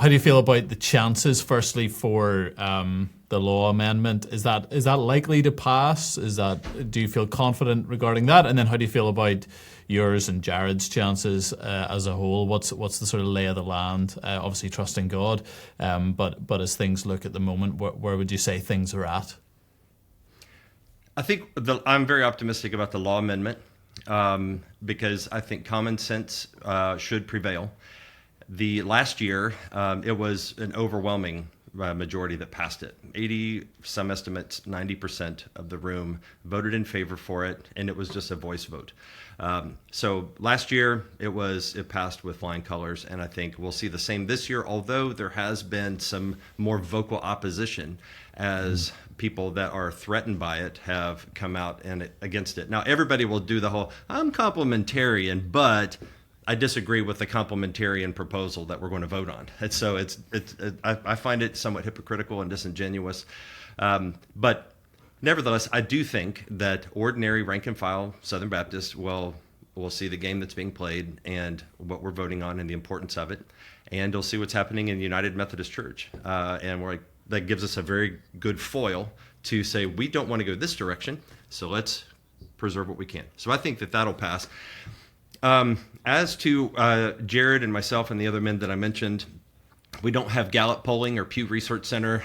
How do you feel about the chances, firstly, for the law amendment? Is that likely to pass? Do you feel confident regarding that? And then how do you feel about yours and Jared's chances as a whole? What's the sort of lay of the land? Obviously trusting God, but as things look at the moment, where would you say things are at? I think I'm very optimistic about the law amendment because I think common sense should prevail. The last year, it was an overwhelming majority that passed it. 80, some estimates, 90% of the room voted in favor for it, and it was just a voice vote. So last year, it passed with flying colors, and I think we'll see the same this year, although there has been some more vocal opposition as people that are threatened by it have come out and against it. Now, everybody will do the whole, I'm complementarian, but I disagree with the complementarian proposal that we're going to vote on. And so I find it somewhat hypocritical and disingenuous. But nevertheless, I do think that ordinary rank and file Southern Baptists will see the game that's being played and what we're voting on and the importance of it. And they'll see what's happening in the United Methodist Church. And that gives us a very good foil to say, we don't want to go this direction, so let's preserve what we can. So I think that'll pass. As to Jared and myself and the other men that I mentioned, we don't have Gallup polling or Pew Research Center,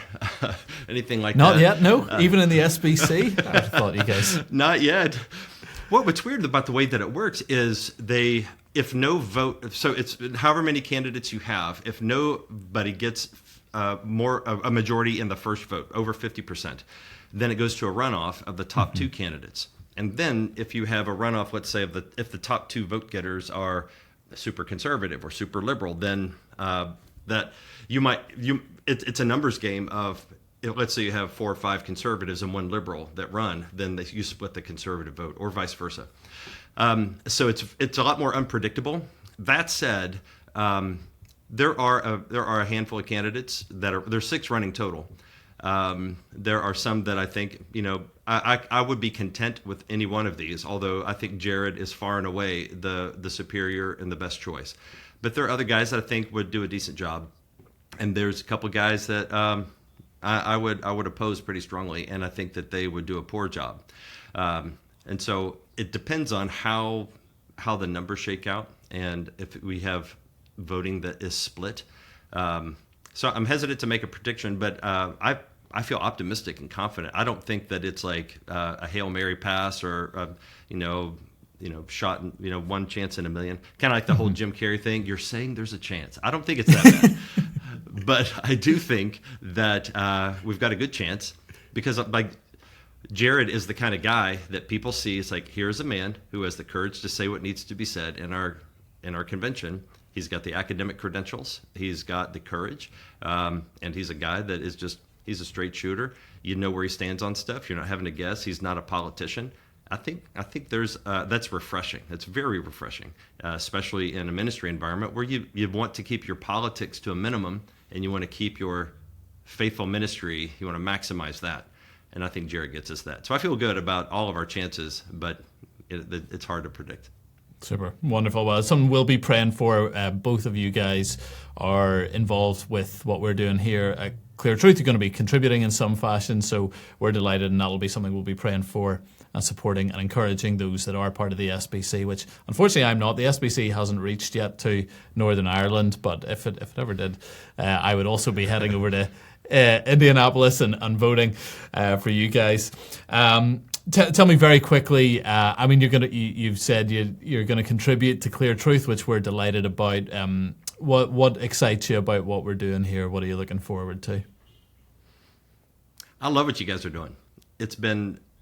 anything like that. Not yet, no? Even in the SBC? I thought you guys... Not yet. What's weird about the way that it works is if no vote, so it's however many candidates you have, if nobody gets a majority in the first vote, over 50%, then it goes to a runoff of the top two candidates. And then if you have a runoff, let's say if the top two vote getters are super conservative or super liberal, then that it's a numbers game of, let's say you have 4 or 5 conservatives and 1 liberal that run, then you split the conservative vote, or vice versa. So it's a lot more unpredictable. That said, there are a handful of candidates there's 6 running total. There are some that I think, I would be content with any one of these, although I think Jared is far and away the superior and the best choice. But there are other guys that I think would do a decent job. And there's a couple guys that I would oppose pretty strongly, and I think that they would do a poor job. And so it depends on how the numbers shake out and if we have voting that is split. So I'm hesitant to make a prediction, but I feel optimistic and confident. I don't think that it's like a Hail Mary pass or shot in, one chance in a million. Kind of like the whole Jim Carrey thing. You're saying there's a chance. I don't think it's that bad. But I do think that we've got a good chance because Jared is the kind of guy that people see. It's like, here's a man who has the courage to say what needs to be said in our convention. He's got the academic credentials. He's got the courage. And he's a guy that is he's a straight shooter. You know where he stands on stuff. You're not having to guess. He's not a politician. I think that's refreshing. That's very refreshing, especially in a ministry environment where you want to keep your politics to a minimum and you want to keep your faithful ministry. You want to maximize that. And I think Jared gets us that. So I feel good about all of our chances, but it's hard to predict. Super. Wonderful. Well, it's something we'll be praying for. Both of you guys are involved with what we're doing here at Clear Truth. You're going to be contributing in some fashion, so we're delighted, and that'll be something we'll be praying for and supporting and encouraging those that are part of the SBC, which unfortunately I'm not. The SBC hasn't reached yet to Northern Ireland, but if it ever did, I would also be heading over to Indianapolis and voting for you guys. Tell me very quickly. You've said you're going to contribute to Clear Truth, which we're delighted about. What excites you about what we're doing here? What are you looking forward to? I love what you guys are doing.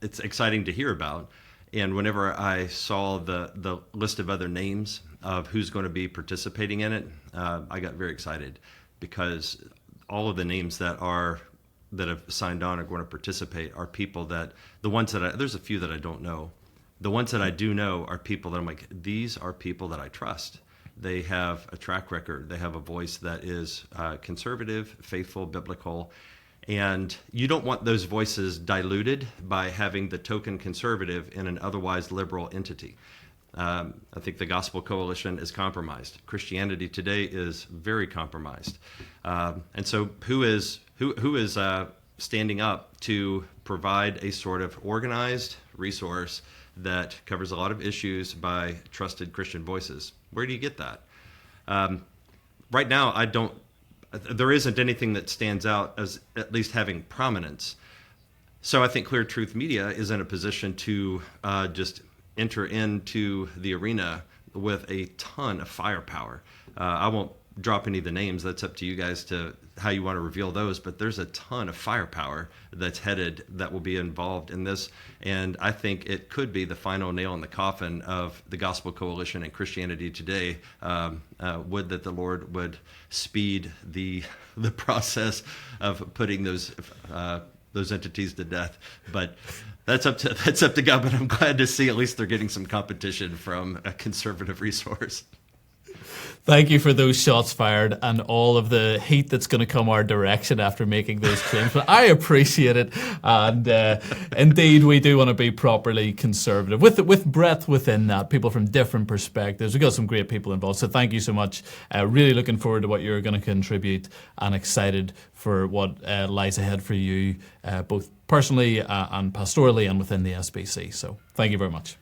It's exciting to hear about. And whenever I saw the list of other names of who's going to be participating in it, I got very excited because all of the names that have signed on are going to participate are people there's a few that I don't know. The ones that I do know are people that I'm like, these are people that I trust. They have a track record. They have a voice that is conservative, faithful, biblical. And you don't want those voices diluted by having the token conservative in an otherwise liberal entity. I think the Gospel Coalition is compromised. Christianity Today is very compromised. And so who is standing up to provide a sort of organized resource that covers a lot of issues by trusted Christian voices? Where do you get that? Right now, there isn't anything that stands out as at least having prominence. So I think Clear Truth Media is in a position to just enter into the arena with a ton of firepower. I won't drop any of the names. That's up to you guys to how you want to reveal those, but there's a ton of firepower that will be involved in this. And I think it could be the final nail in the coffin of the Gospel Coalition and Christianity Today. Would that the Lord would speed the process of putting those entities to death. But that's up to God. But I'm glad to see at least they're getting some competition from a conservative resource. Thank you for those shots fired and all of the heat that's going to come our direction after making those claims. But I appreciate it, and indeed we do want to be properly conservative with breadth within that. People from different perspectives. We've got some great people involved. So thank you so much. Really looking forward to what you're going to contribute, and excited for what lies ahead for you, both personally and pastorally and within the SBC. So thank you very much.